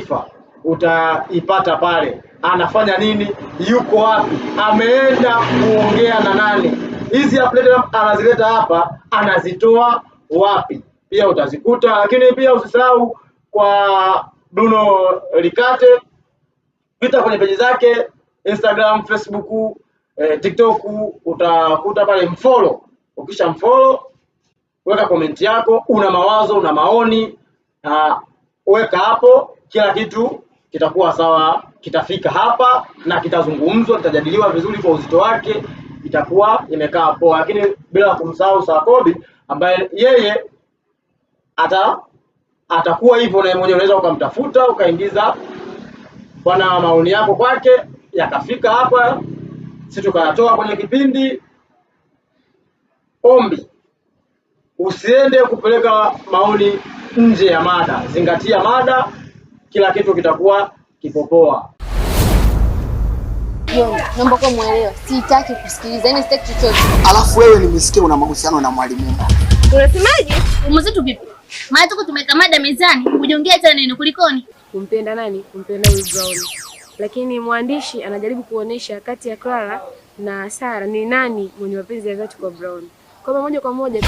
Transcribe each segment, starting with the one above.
taarifa utaipata pale. Anafanya nini? Yuko wapi? Ameenda kuongea na nani? Hizi update anazileta hapa, anazitoa wapi? Pia utazikuta. Lakini pia usisahau kwa Bruno Likate, pita kwenye peji zake Instagram, Facebook, TikTok, utakuta pale mfollow. Ukisha mfollow, weka comment yako, una mawazo, una maoni, weka hapo, kila kitu kitakuwa sawa, kitafika hapa na kitazungumzwa, kitajadiliwa vizuri kwa uzito wake, itakuwa imekaa poa. Lakini bila kumsahau Sakobi ambaye yeye atakuwa hivyo, na mwenyewe unaweza ukamtafuta ukaingiza bwana maoni yako kwake, yakafika hapa, sisi tukayatoa kwenye kipindi. Ombi, usiende kupeleka maoni nje ya mada, zingatia mada, kila kitu kitakuwa kipopoa. Naomba kwa muelewa, sitaki kusikiliza, yani sitaki chochote. Alafu wewe nimesikia una mahusiano na mwalimu. Unasemaje? Umezetu vipi? Maana tuko tumeka mada mezani, hujaongea tena neno, kulikoni? Kumpenda nani? Kumpenda huyu Brown. Lakini mwandishi anajaribu kuonesha kati ya Clara na Sara ni nani mwenye mapenzi ya dhati kwa Brown. Kwa moja kwa moja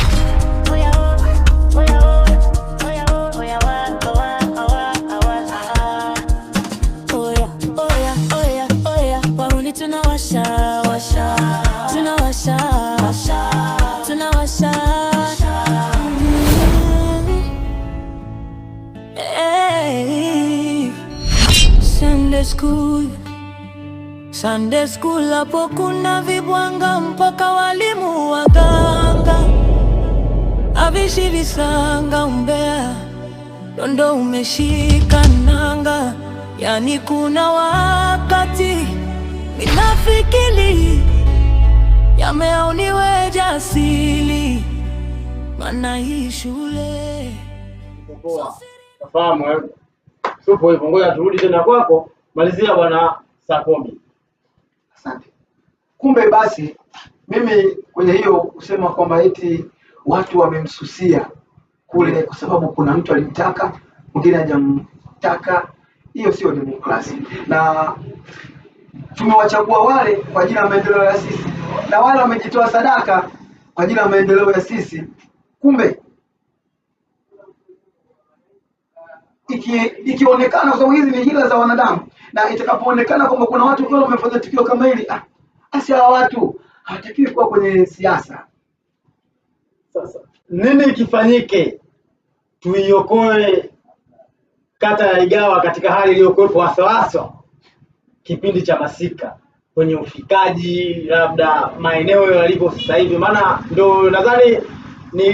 Sunday school hapo kuna vibwanga mpaka walimu waganga, avishi visanga umbea, dondo umeshika nanga. Yani kuna wakati minafikiri yameauniwe jasili, maana hii shule fahamu. Supo hivyo, ngoja turudi tena kwako. Malizia bwana Sakobi. Asante. Kumbe basi mimi kwenye hiyo kusema kwamba eti watu wamemsusia kule kwa sababu kuna mtu alimtaka, mwingine hajamtaka, hiyo sio demokrasia. Na tumewachagua wale kwa ajili ya maendeleo ya sisi, na wale wamejitoa sadaka kwa ajili ya maendeleo ya sisi. Kumbe ikionekana kwa sababu hizi ni hila za wanadamu, na itakapoonekana kwamba kuna watu kwa wamefanya tukio kama hili, basi hawa watu hawatakiwi kuwa kwenye siasa. Sasa nini kifanyike tuiokoe kata ya Igawa katika hali iliyokuwepo hasa kipindi cha masika, kwenye ufikaji, labda maeneo yalivyo sasa hivi? Maana ndo nadhani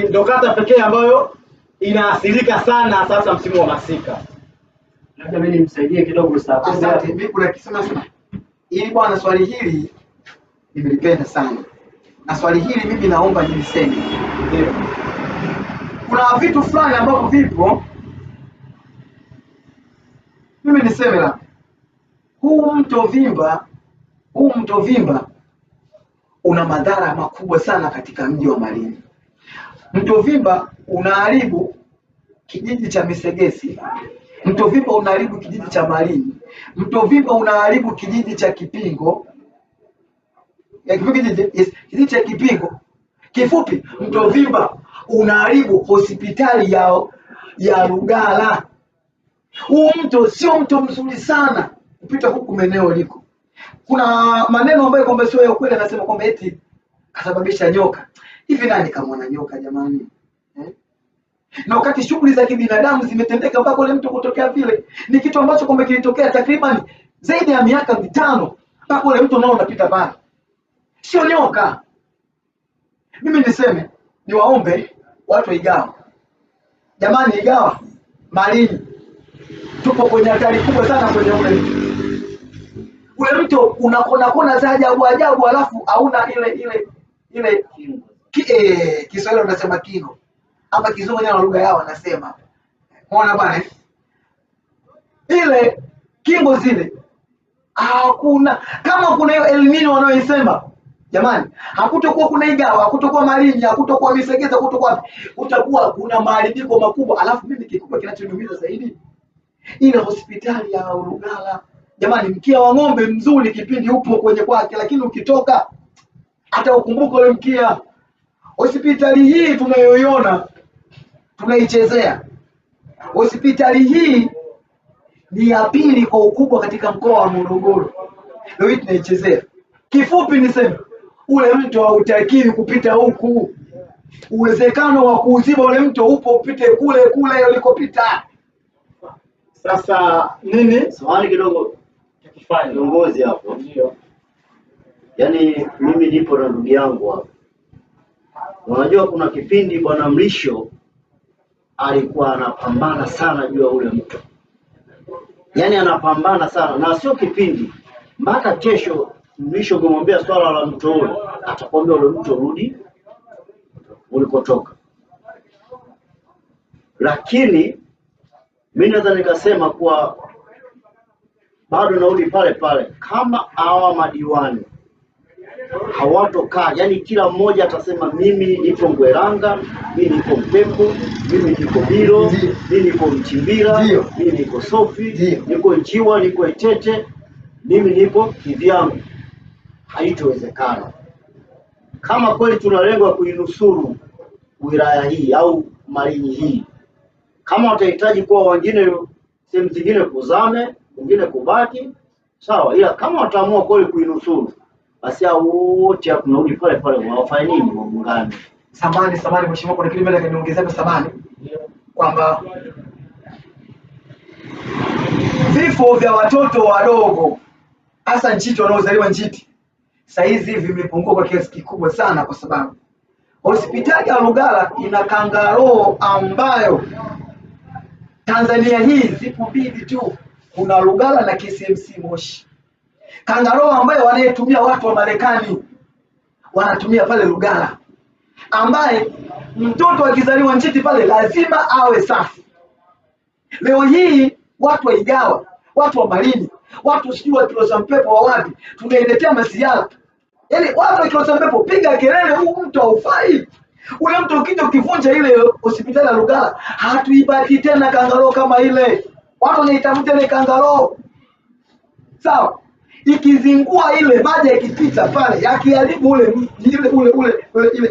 ndo kata pekee ambayo inaathirika sana sasa msimu wa masika. Labda mimi nimsaidie kidogo sawa. Asante. Mimi kuna kisema ili bwana, swali hili nimelipenda sana. Na swali hili mimi naomba niliseme. Ndio. Kuna vitu fulani ambavyo vipo, mimi niseme la. Huu mto Vimba una madhara makubwa sana katika mji wa Malinyi. Mto Vimba unaharibu kijiji cha Misegesi. Mto Vimba unaharibu kijiji cha Malinyi. Mto Vimba unaharibu kijiji cha Kipingo. Kijiji cha Kipingo. Kifupi, Mto Vimba unaharibu hospitali ya Lugala. Huu mto sio mto mzuri sana kupita huku maeneo liko. Kuna maneno ambayo kwamba sio ya kweli, anasema kwamba eti kasababisha nyoka. Hivi nani kamwona nyoka jamani? Na wakati shughuli za kibinadamu zimetendeka mpaka ule mtu kutokea vile, ni kitu ambacho kwamba kilitokea takriban zaidi ya miaka 5 mpaka ule mtu nao unapita pale. Sio nyoka. Mimi niseme, niwaombe watu wa Igawa. Jamani, Igawa, Malinyi, tupo kwenye hatari kubwa sana kwenye ule mto unakona za ajabu, alafu hauna ile Kiswahili unasema kingo, hapa Kizungu na lugha yao wanasema. Unaona bwana, ile kingo zile hakuna. Kama kuna hiyo El Nino wanaoisema, jamani, hakutokuwa kuna Igawa, hakutokuwa Malinyi, hakutokuwa Misegeza, hakutokuwa, utakuwa kuna maharibiko makubwa. Alafu mimi kikubwa kinachoniumiza zaidi, Ile hospitali ya Lugala, jamani, mkia wa ng'ombe mzuri kipindi upo kwenye kwake, lakini ukitoka hata ukumbuka ule mkia. Hospitali hii tunayoiona tunaichezea. Hospitali hii ni ya pili kwa ukubwa katika mkoa wa Morogoro. Leo hii tunaichezea. Kifupi niseme, ule mto hautakiwi kupita huku. Uwezekano wa kuuziba ule mto upo, upite kule kule ulikopita. Sasa nini? Swali kidogo Tukifanya viongozi hapo. ndio. Yaani mimi nipo na ndugu yangu hapo. Unajua kuna kipindi bwana Mrisho alikuwa anapambana sana juu ya ule mto. Yaani anapambana sana na sio kipindi. Mpaka kesho Mrisho kumwambia swala la mto ule, atakwambia ule mto rudi ulikotoka. Lakini mimi naweza nikasema kuwa bado narudi pale pale, kama hawa madiwani hawatokaa, yani kila mmoja atasema mimi nipo Ngweranga, mimi nipo Mpembo, mimi niko Biro, mimi niko Mchimbira, mimi niko Sofi, niko Njiwa, niko Itete, mimi niko kivyangu, haitowezekana. Kama kweli tuna lengo la kuinusuru wilaya hii au Malinyi hii, kama watahitaji kuwa wengine sehemu zingine kuzame, wengine kubaki, sawa, ila kama wataamua kweli kuinusuru, basi hao wote tunarudi pale pale, wafanye nini? Waungane. Samani mheshimiwa, kuna kitu mbele kaniongezea samani kwamba vifo vya watoto wadogo hasa njiti wanaozaliwa njiti sasa hizi vimepungua kwa kiasi kikubwa sana, kwa sababu hospitali ya Lugala ina kangaroo ambayo Tanzania hii zipo mbili tu, kuna Lugala na KCMC Moshi. Kangaroo ambayo wanayetumia watu wa Marekani wanatumia pale Lugala, ambaye mtoto akizaliwa njiti pale lazima awe safi. Leo hii watu wa Igawa, watu wa Malinyi, watu sijui wa Kilosa Mpepo wa wapi, tunailetea masiala. Yaani watu wa Kilosa Mpepo piga kelele, huu mtu haufai. Ule mtu ukija ukivunja ile hospitali ya Lugala, hatuibaki tena kangaroo kama ile. Watu wanaitafuta ile kangaroo. Sawa? Ikizingua ile maji yakipita pale, yakiharibu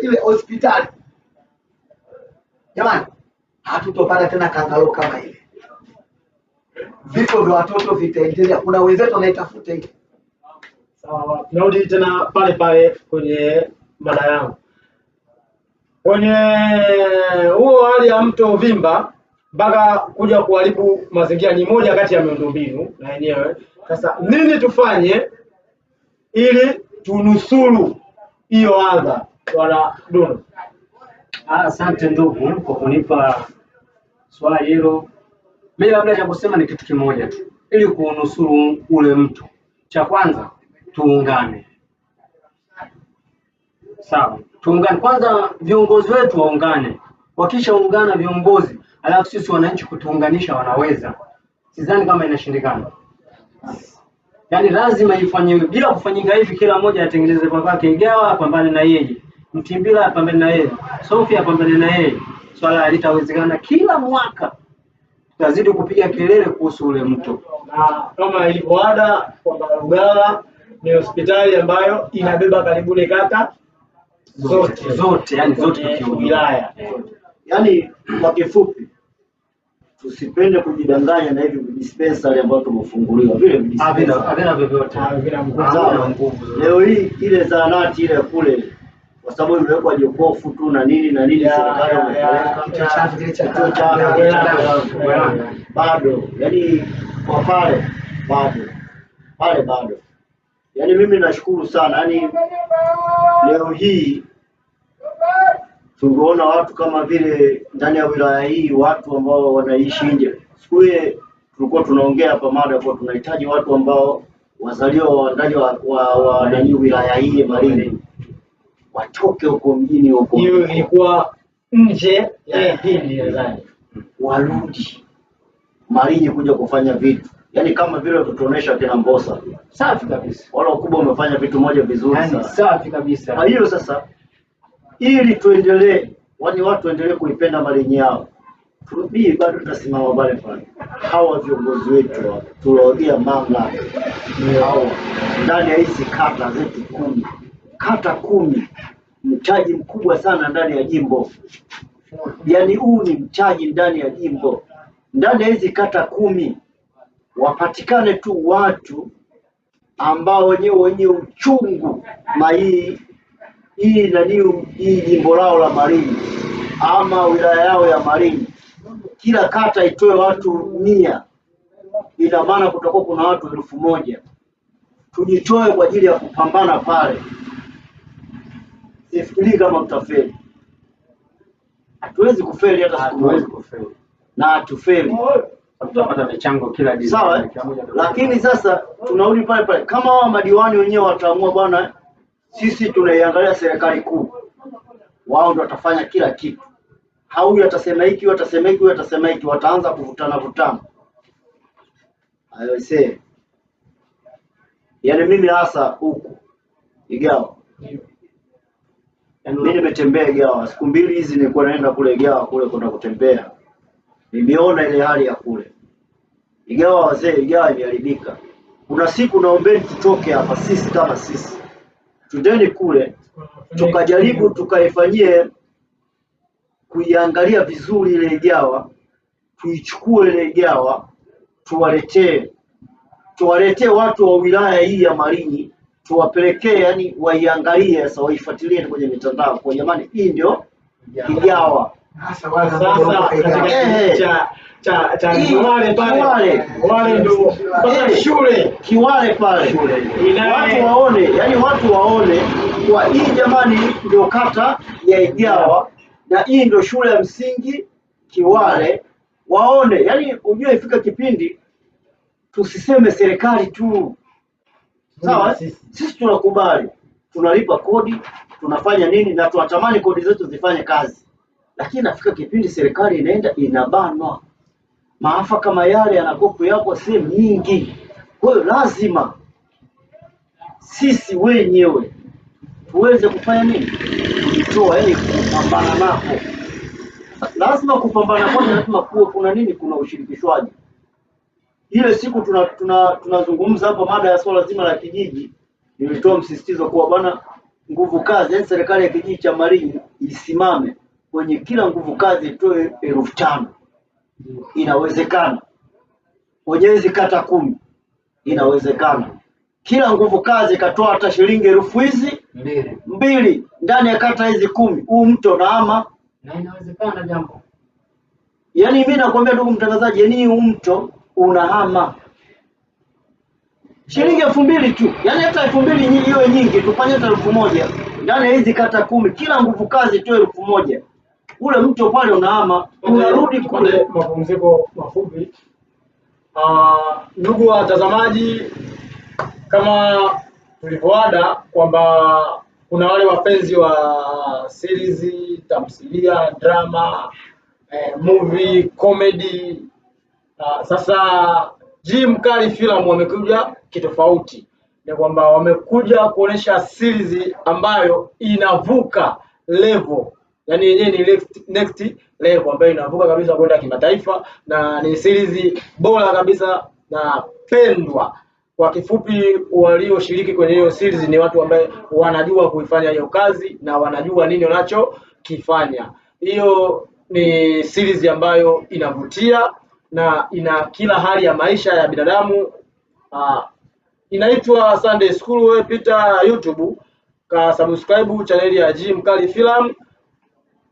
ile hospitali. Jamani, hatutopata tena kangaroo kama ile. Vifo vya watoto vitaendelea. Kuna wenzetu wanaitafuta ile. Sawa, narudi tena pale pale kwenye mada yangu. Kwenye huo hali ya mto Vimba mpaka kuja kuharibu mazingira ni moja kati ya miundombinu na yenyewe. Sasa nini tufanye ili tunusuru hiyo adha, Bwana Duno? Asante ndugu kwa kunipa swali hilo. Mimi labda cha kusema ni kitu kimoja tu, ili kuunusuru ule mtu. Cha kwanza tuungane. Sawa, tuungane kwanza, viongozi wetu waungane. Wakishaungana viongozi, alafu sisi wananchi kutuunganisha wanaweza. Sidhani kama inashindikana. Yaani lazima ifanywe, bila kufanyika hivi kila mmoja atengeneze kwa kwake. Igawa apambane na yeye, Mtimbila apambane na yeye, Sofia apambane na yeye, swala halitawezekana. Kila mwaka tutazidi kupiga kelele kuhusu ule mto. Na kama ilivyo ada kwamba Lugala ni hospitali ambayo inabeba karibu kata zote, yani zote kwa wilaya. Yaani kwa kifupi, tusipende kujidanganya na hivi dispensary ambayo tumefunguliwa vile havina vyovyote, havina nguvu. Leo hii ile zahanati ile kule, kwa sababu imewekwa jokofu tu na nini serikali imeweka bado, yani kwa bado. Yani mimi nashukuru sana, yani leo hii tungeona watu kama vile ndani ya wilaya hii, watu ambao wanaishi nje. Siku ile tulikuwa tunaongea hapa mada kwa tunahitaji watu ambao wazaliwa ndani wa ndani wilaya hii Malinyi watoke huko mjini huko. Hiyo ilikuwa nje ya hili nadhani. Warudi Malinyi kuja kufanya vitu. Yaani kama vile tutuonesha kina Mbosa. Safi kabisa. Wale wakubwa wamefanya vitu moja vizuri sana. Safi kabisa. Kwa hiyo sasa ili tuendelee, watu waendelee kuipenda Malinyi yao, Mimi bado tunasimama pale pale. Hawa viongozi wetu tunawagia mamlaka hawa ndani ya hizi kata zetu 10. Kata 10, mtaji mkubwa sana ndani ya jimbo. Yaani huu ni mtaji ndani ya jimbo. Ndani ya hizi kata 10 wapatikane tu watu ambao wenye uchungu hii jimbo lao la Malinyi ama wilaya yao ya Malinyi. Kila kata itoe watu 100. Ina maana kutakuwa kuna watu 1000. Tujitoe kwa ajili ya kupambana pale. Sifikiri kama tutafeli. Hatuwezi kufeli hata siku moja. Na hatufeli. Tutapata michango kila dini. Sawa. Lakini sasa tunarudi pale pale. Kama wao madiwani wenyewe wataamua bwana, sisi tunaiangalia serikali kuu. Wao ndio watafanya kila kitu. Huyu atasema hiki, huyu atasema hiki, huyu atasema hiki, wataanza kuvutana. Ayosee. Yaani mimi hasa huku Igawa. Mimi nimetembea Igawa. Siku 2 hizi nilikuwa naenda kule Igawa kule kwenda kutembea. Nimeona ile hali ya kule. Igawa wazee, Igawa imeharibika. Kuna siku naombeni tutoke hapa sisi kama sisi. Tudeni kule tukajaribu tukaifanyie kuiangalia vizuri ile Igawa, tuichukue ile Igawa, tuwaletee watu wa wilaya hii ya Malinyi, tuwapelekee yani waiangalie sasa, waifuatilie kwenye mitandao kwa jamani, hii ndio Igawa. Sasa cha Kiwale pale wale ndio shule Kiwale pale watu waone, yani watu waone kwa hii jamani ndio kata ya Igawa na hii ndio shule ya msingi Kiwale, waone yani ujue ifika kipindi tusiseme serikali tu. Sawa, sisi tunakubali, tunalipa kodi, tunafanya nini na tunatamani kodi zetu zifanye kazi. Lakini nafika kipindi serikali inaenda inabanwa. Maafa kama yale yanakopo yapo sehemu nyingi. Kwa hiyo lazima sisi wenyewe tuweze kufanya nini? Kujitoa, yani kupambana napo. Lazima kupambana kwa lazima kuwe kuna nini? Kuna ushirikishwaji. Ile siku tunazungumza hapa mada ya swala zima la kijiji, nilitoa msisitizo kwa bwana nguvu kazi, yani serikali ya kijiji cha Malinyi isimame kwenye kila nguvu kazi itoe 5,000. Inawezekana. Kwenye hizi kata 10 inawezekana. Kila nguvu kazi katoa hata shilingi 1000 hizi 2 ndani ya kata hizi 10. Huu mto naama Na inawezekana jambo. Yaani mimi nakwambia ndugu mtangazaji, yani huu mto unahama. Shilingi 2000 tu. Yaani hata 2000 nyingi iwe nyingi, tufanye hata 1000. Ndani ya hizi kata 10 kila nguvu kazi toe 1000. Ule mto pale unahama, unarudi kule. Mapumziko mafupi. Ndugu watazamaji, kama tulivyoada kwamba kuna wale wapenzi wa series, tamthilia, drama, movie, comedy. Sasa G-Mkali Film wamekuja kitofauti. Ni kwamba wamekuja kuonesha series ambayo inavuka level. Yaani yenyewe ni next level ambayo inavuka kabisa kwenda kimataifa na ni series bora kabisa na pendwa. Kwa kifupi, walioshiriki kwenye hiyo series ni watu ambao wanajua kuifanya hiyo kazi na wanajua nini wanachokifanya. Hiyo ni series ambayo inavutia na ina kila hali ya maisha ya binadamu. Inaitwa Sunday School. Wewe pita YouTube, ka subscribe channel ya G-Mkali Film.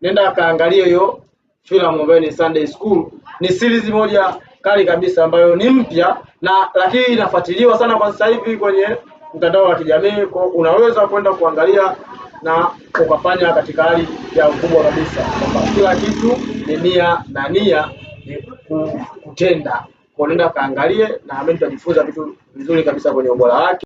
Nenda kaangalia hiyo filamu ambayo ni Sunday School. Ni series moja kali kabisa ambayo ni mpya na lakini inafuatiliwa sana kwa sasa hivi kwenye mtandao wa kijamii. Unaweza kwenda kuangalia na ukafanya katika hali ya ukubwa kabisa. Kwamba kila kitu ni nia na nia ni kutenda. Kwa nenda kaangalie na mimi nitajifunza vitu vizuri kabisa kwenye ubora wake.